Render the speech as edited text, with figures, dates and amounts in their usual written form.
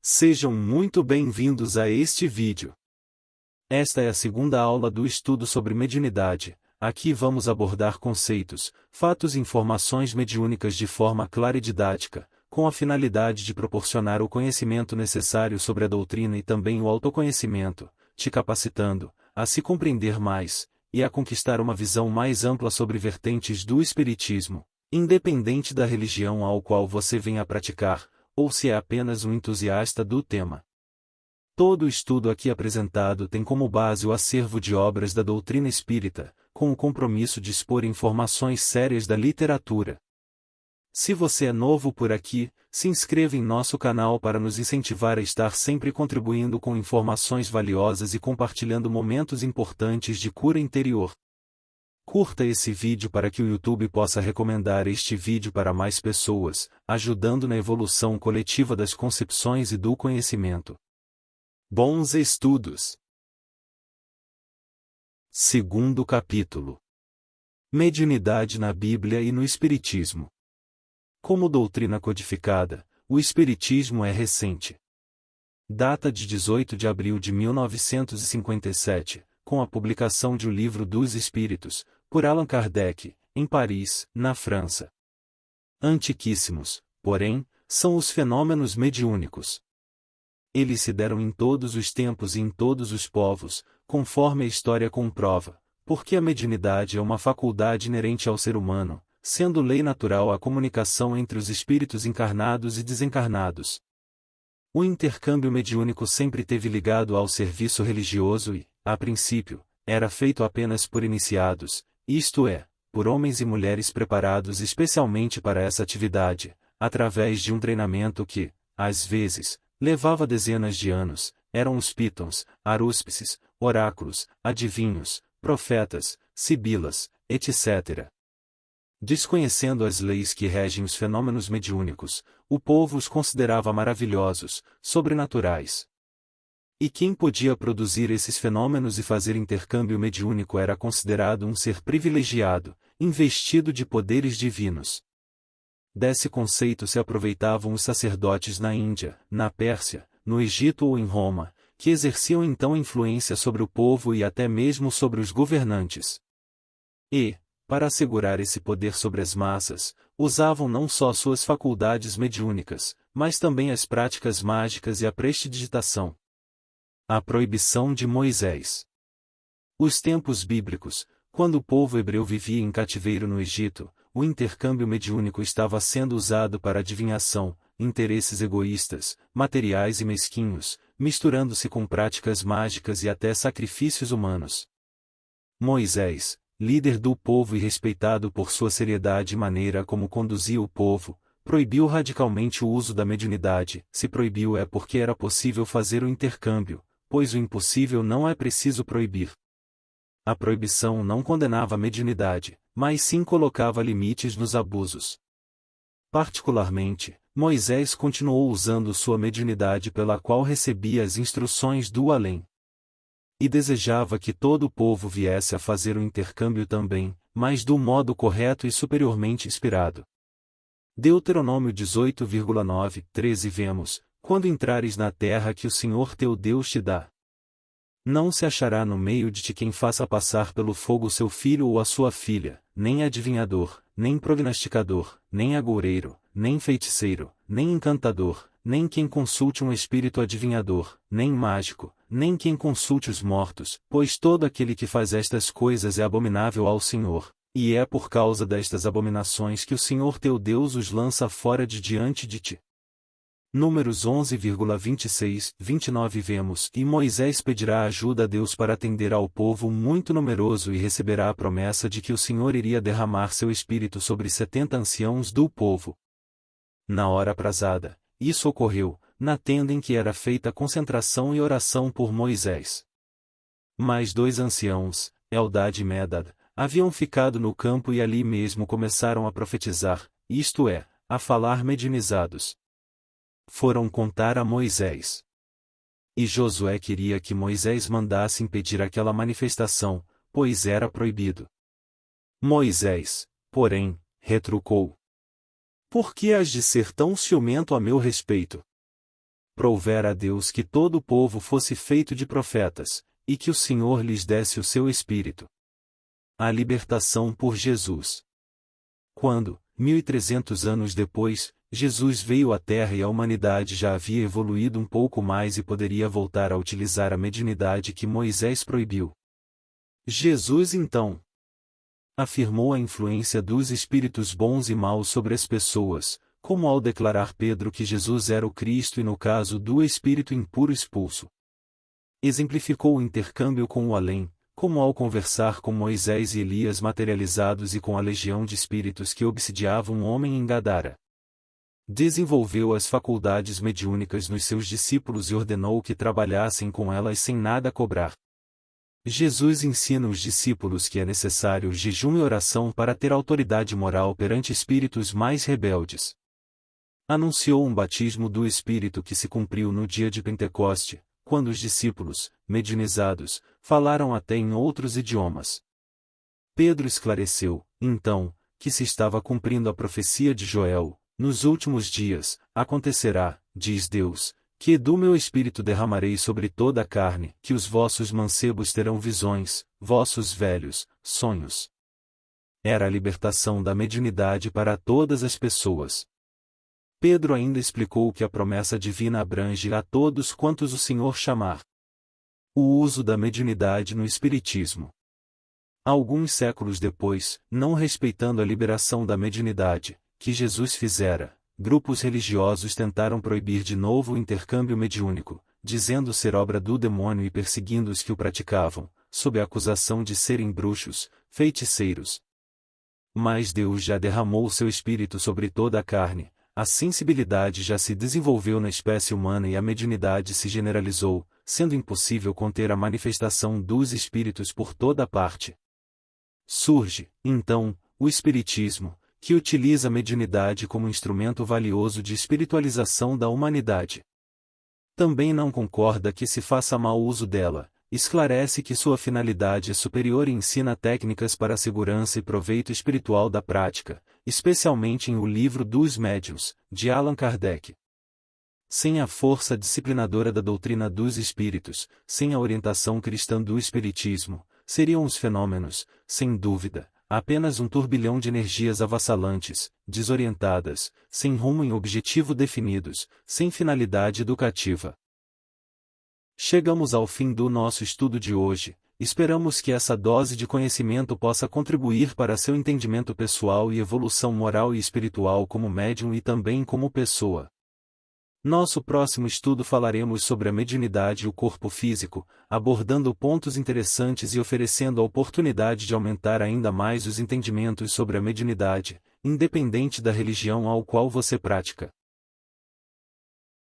Sejam muito bem-vindos a este vídeo. Esta é a segunda aula do estudo sobre mediunidade. Aqui vamos abordar conceitos, fatos e informações mediúnicas de forma clara e didática, com a finalidade de proporcionar o conhecimento necessário sobre a doutrina e também o autoconhecimento, te capacitando a se compreender mais e a conquistar uma visão mais ampla sobre vertentes do espiritismo, independente da religião ao qual você venha a praticar, ou se é apenas um entusiasta do tema. Todo o estudo aqui apresentado tem como base o acervo de obras da doutrina espírita, com o compromisso de expor informações sérias da literatura. Se você é novo por aqui, se inscreva em nosso canal para nos incentivar a estar sempre contribuindo com informações valiosas e compartilhando momentos importantes de cura interior. Curta esse vídeo para que o YouTube possa recomendar este vídeo para mais pessoas, ajudando na evolução coletiva das concepções e do conhecimento. Bons estudos! Segundo capítulo. Mediunidade na Bíblia e no Espiritismo. Como doutrina codificada, o Espiritismo é recente. Data de 18 de abril de 1957, com a publicação de O Livro dos Espíritos, por Allan Kardec, em Paris, na França. Antiquíssimos, porém, são os fenômenos mediúnicos. Eles se deram em todos os tempos e em todos os povos, conforme a história comprova, porque a mediunidade é uma faculdade inerente ao ser humano, sendo lei natural a comunicação entre os espíritos encarnados e desencarnados. O intercâmbio mediúnico sempre teve ligado ao serviço religioso e, a princípio, era feito apenas por iniciados, isto é, por homens e mulheres preparados especialmente para essa atividade, através de um treinamento que, às vezes, levava dezenas de anos. Eram os pítons, arúspices, oráculos, adivinhos, profetas, sibilas, etc. Desconhecendo as leis que regem os fenômenos mediúnicos, o povo os considerava maravilhosos, sobrenaturais. E quem podia produzir esses fenômenos e fazer intercâmbio mediúnico era considerado um ser privilegiado, investido de poderes divinos. Desse conceito se aproveitavam os sacerdotes na Índia, na Pérsia, no Egito ou em Roma, que exerciam então influência sobre o povo e até mesmo sobre os governantes. E, para assegurar esse poder sobre as massas, usavam não só suas faculdades mediúnicas, mas também as práticas mágicas e a prestidigitação. A proibição de Moisés. Os tempos bíblicos, quando o povo hebreu vivia em cativeiro no Egito, o intercâmbio mediúnico estava sendo usado para adivinhação, interesses egoístas, materiais e mesquinhos, misturando-se com práticas mágicas e até sacrifícios humanos. Moisés, líder do povo e respeitado por sua seriedade e maneira como conduzia o povo, proibiu radicalmente o uso da mediunidade. Se proibiu é porque era possível fazer o intercâmbio, pois o impossível não é preciso proibir. A proibição não condenava a mediunidade, mas sim colocava limites nos abusos. Particularmente, Moisés continuou usando sua mediunidade pela qual recebia as instruções do além. E desejava que todo o povo viesse a fazer o intercâmbio também, mas do modo correto e superiormente inspirado. Deuteronômio 18,9, 13 vemos, quando entrares na terra que o Senhor teu Deus te dá. Não se achará no meio de ti quem faça passar pelo fogo seu filho ou a sua filha, nem adivinhador, nem prognosticador, nem agoureiro, nem feiticeiro, nem encantador, nem quem consulte um espírito adivinhador, nem mágico, nem quem consulte os mortos, pois todo aquele que faz estas coisas é abominável ao Senhor, e é por causa destas abominações que o Senhor teu Deus os lança fora de diante de ti. Números 11,26, 29 vemos, e Moisés pedirá ajuda a Deus para atender ao povo muito numeroso e receberá a promessa de que o Senhor iria derramar seu espírito sobre 70 anciãos do povo. Na hora aprazada, isso ocorreu, na tenda em que era feita a concentração e oração por Moisés. Mais 2 anciãos, Eldad e Medad, haviam ficado no campo e ali mesmo começaram a profetizar, isto é, a falar medianizados. Foram contar a Moisés. E Josué queria que Moisés mandasse impedir aquela manifestação, pois era proibido. Moisés, porém, retrucou: Por que has de ser tão ciumento a meu respeito? Prouvera a Deus que todo o povo fosse feito de profetas, e que o Senhor lhes desse o seu Espírito. A libertação por Jesus. Quando, 1300 anos depois, Jesus veio à Terra e a humanidade já havia evoluído um pouco mais e poderia voltar a utilizar a mediunidade que Moisés proibiu. Jesus então afirmou a influência dos espíritos bons e maus sobre as pessoas, como ao declarar Pedro que Jesus era o Cristo e no caso do espírito impuro expulso. Exemplificou o intercâmbio com o além, como ao conversar com Moisés e Elias materializados e com a legião de espíritos que obsidiavam um homem em Gadara. Desenvolveu as faculdades mediúnicas nos seus discípulos e ordenou que trabalhassem com elas sem nada cobrar. Jesus ensina os discípulos que é necessário jejum e oração para ter autoridade moral perante espíritos mais rebeldes. Anunciou um batismo do Espírito que se cumpriu no dia de Pentecoste, quando os discípulos, mediunizados, falaram até em outros idiomas. Pedro esclareceu, então, que se estava cumprindo a profecia de Joel: nos últimos dias, acontecerá, diz Deus, que do meu Espírito derramarei sobre toda a carne, que os vossos mancebos terão visões, vossos velhos, sonhos. Era a libertação da mediunidade para todas as pessoas. Pedro ainda explicou que a promessa divina abrange a todos quantos o Senhor chamar. O uso da mediunidade no Espiritismo. Alguns séculos depois, não respeitando a liberação da mediunidade, que Jesus fizera, grupos religiosos tentaram proibir de novo o intercâmbio mediúnico, dizendo ser obra do demônio e perseguindo os que o praticavam, sob a acusação de serem bruxos, feiticeiros. Mas Deus já derramou o seu Espírito sobre toda a carne, a sensibilidade já se desenvolveu na espécie humana e a mediunidade se generalizou, sendo impossível conter a manifestação dos espíritos por toda parte. Surge, então, o Espiritismo, que utiliza a mediunidade como instrumento valioso de espiritualização da humanidade. Também não concorda que se faça mau uso dela, esclarece que sua finalidade é superior e ensina técnicas para a segurança e proveito espiritual da prática, especialmente em O Livro dos Médiuns, de Allan Kardec. Sem a força disciplinadora da doutrina dos espíritos, sem a orientação cristã do espiritismo, seriam os fenômenos, sem dúvida, apenas um turbilhão de energias avassalantes, desorientadas, sem rumo e objetivo definidos, sem finalidade educativa. Chegamos ao fim do nosso estudo de hoje. Esperamos que essa dose de conhecimento possa contribuir para seu entendimento pessoal e evolução moral e espiritual como médium e também como pessoa. Nosso próximo estudo falaremos sobre a mediunidade e o corpo físico, abordando pontos interessantes e oferecendo a oportunidade de aumentar ainda mais os entendimentos sobre a mediunidade, independente da religião ao qual você pratica.